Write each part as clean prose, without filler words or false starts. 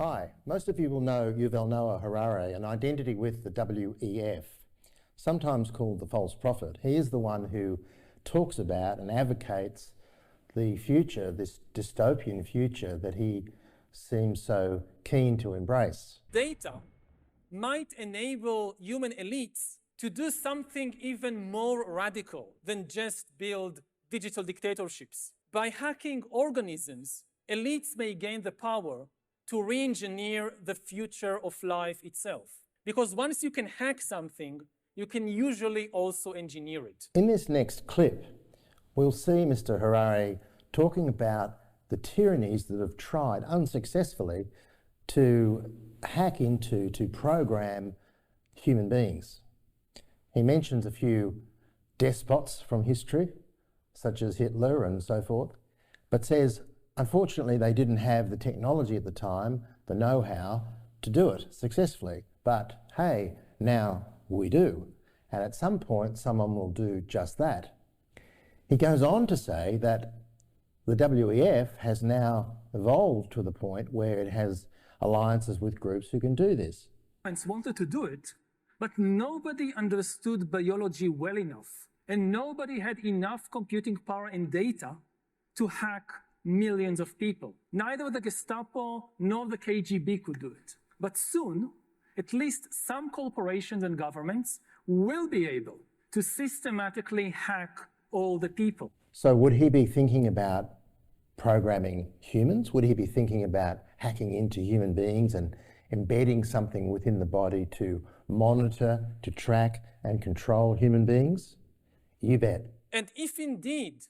Hi, most of you will know Yuval Noah Harari, an identity with the WEF, sometimes called the false prophet. He is the one who talks about and advocates the future, this dystopian future that he seems so keen to embrace. Data might enable human elites to do something even more radical than just build digital dictatorships. By hacking organisms, elites may gain the power to re-engineer the future of life itself. Because once you can hack something, you can usually also engineer it. In this next clip, we'll see Mr. Harari talking about the tyrannies that have tried unsuccessfully to hack into, to program human beings. He mentions a few despots from history, such as Hitler and so forth, but says, unfortunately, they didn't have the technology at the time, the know-how to do it successfully. But hey, now we do. And at some point, someone will do just that. He goes on to say that the WEF has now evolved to the point where it has alliances with groups who can do this. Wanted to do it, but nobody understood biology well enough, and nobody had enough computing power and data to hack millions of people. Neither the Gestapo nor the KGB could do it. But soon, at least some corporations and governments will be able to systematically hack all the people. So would he be thinking about programming humans? Would he be thinking about hacking into human beings and embedding something within the body to monitor, to track and control human beings? You bet. And if indeed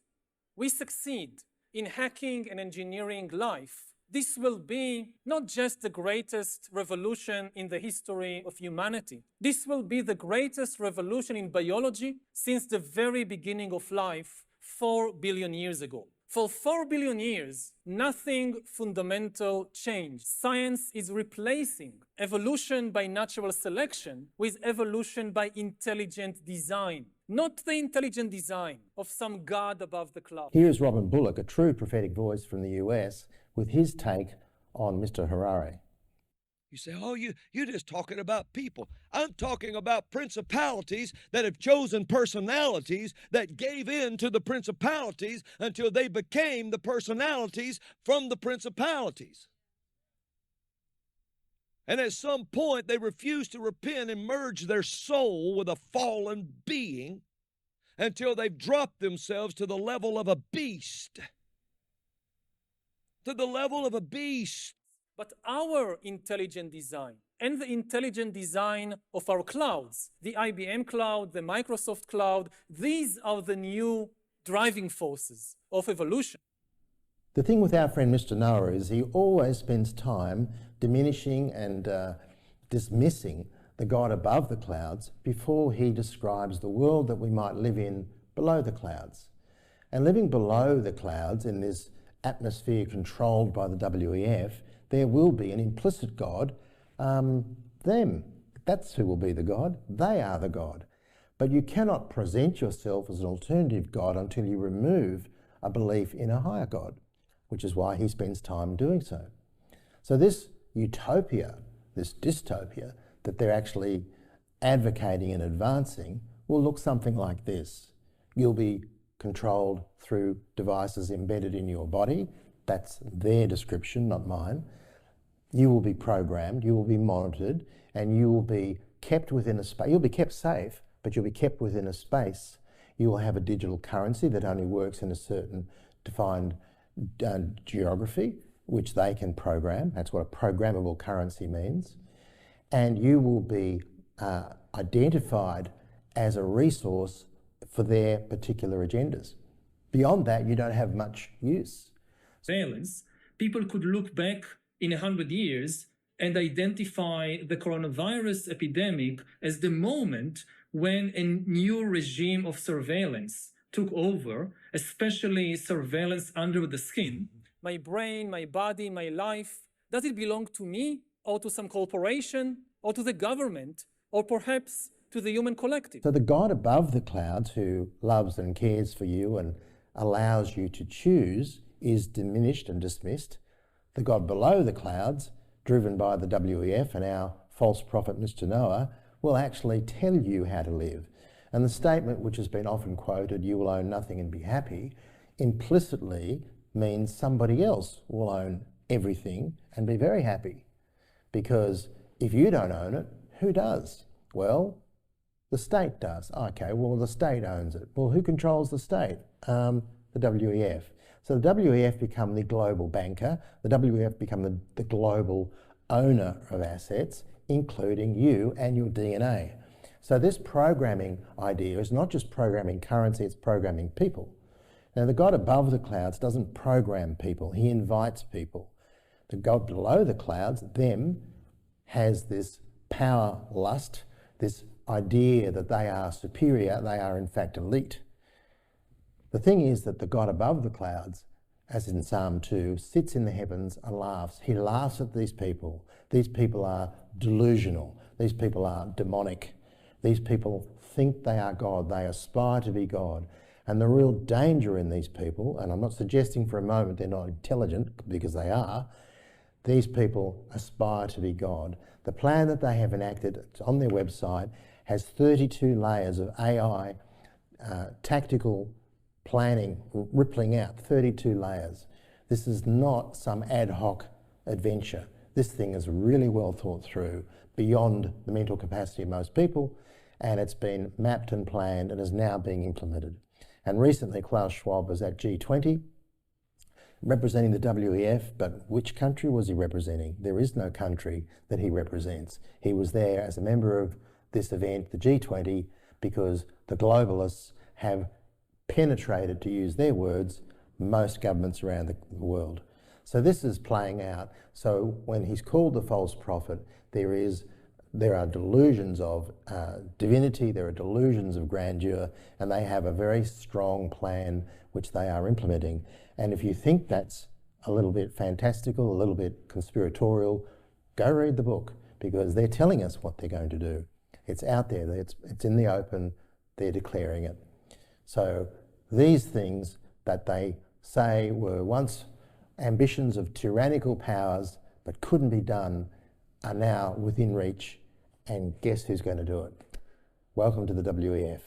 we succeed in hacking and engineering life, this will be not just the greatest revolution in the history of humanity. This will be the greatest revolution in biology since the very beginning of life 4 billion years ago. For 4 billion years, nothing fundamental changed. Science is replacing evolution by natural selection with evolution by intelligent design. Not the intelligent design of some god above the clouds. Here's Robin Bullock, a true prophetic voice from the US, with his take on Mr. Harari. You say, oh, you're just talking about people. I'm talking about principalities that have chosen personalities that gave in to the principalities until they became the personalities from the principalities. And at some point, they refuse to repent and merge their soul with a fallen being until they've dropped themselves to the level of a beast. To the level of a beast. But our intelligent design and the intelligent design of our clouds, the IBM cloud, the Microsoft cloud, these are the new driving forces of evolution. The thing with our friend Mr. Noah is he always spends time diminishing and dismissing the God above the clouds before he describes the world that we might live in below the clouds. And living below the clouds in this atmosphere controlled by the WEF, there will be an implicit God, them. That's who will be the God. They are the God. But you cannot present yourself as an alternative God until you remove a belief in a higher God, which is why he spends time doing so. So this utopia, this dystopia that they're actually advocating and advancing will look something like this. You'll be controlled through devices embedded in your body. That's their description, not mine. You will be programmed, you will be monitored, and you will be kept within a space. You'll be kept safe, but you'll be kept within a space. You will have a digital currency that only works in a certain defined geography, which they can program. That's what a programmable currency means. And you will be identified as a resource for their particular agendas. Beyond that, you don't have much use. Surveillance, people could look back in 100 years and identify the coronavirus epidemic as the moment when a new regime of surveillance took over, especially surveillance under the skin. My brain, my body, my life, does it belong to me or to some corporation or to the government or perhaps to the human collective? So the God above the clouds who loves and cares for you and allows you to choose is diminished and dismissed. The God below the clouds driven by the WEF and our false prophet Mr. Noah, will actually tell you how to live. And the statement, which has been often quoted, "You will own nothing and be happy," implicitly means somebody else will own everything and be very happy. Because if you don't own it, who does? Well, the state does. Okay, well, the state owns it. Well, who controls the state? The WEF. So the WEF become the global banker. The WEF become the global owner of assets, including you and your DNA. So this programming idea is not just programming currency, it's programming people. Now, the God above the clouds doesn't program people, he invites people. The God below the clouds, them, has this power lust, this idea that they are superior, they are in fact elite. The thing is that the God above the clouds, as in Psalm 2, sits in the heavens and laughs. He laughs at these people. These people are delusional. These people are demonic. These people think they are God. They aspire to be God. And the real danger in these people, and I'm not suggesting for a moment they're not intelligent, because they are, these people aspire to be God. The plan that they have enacted, it's on their website, has 32 layers of AI, tactical planning, rippling out 32 layers. This is not some ad hoc adventure. This thing is really well thought through, beyond the mental capacity of most people, and it's been mapped and planned and is now being implemented. And recently Klaus Schwab was at G20 representing the WEF, but which country was he representing? There is no country that he represents. He was there as a member of this event, the G20, because the globalists have penetrated, to use their words, most governments around the world. So this is playing out. So when he's called the false prophet, there are delusions of divinity, there are delusions of grandeur, and they have a very strong plan which they are implementing. And if you think that's a little bit fantastical, a little bit conspiratorial, go read the book, because they're telling us what they're going to do. It's out there, it's in the open, they're declaring it. So these things that they say were once ambitions of tyrannical powers but couldn't be done are now within reach, and guess who's going to do it? Welcome to the WEF.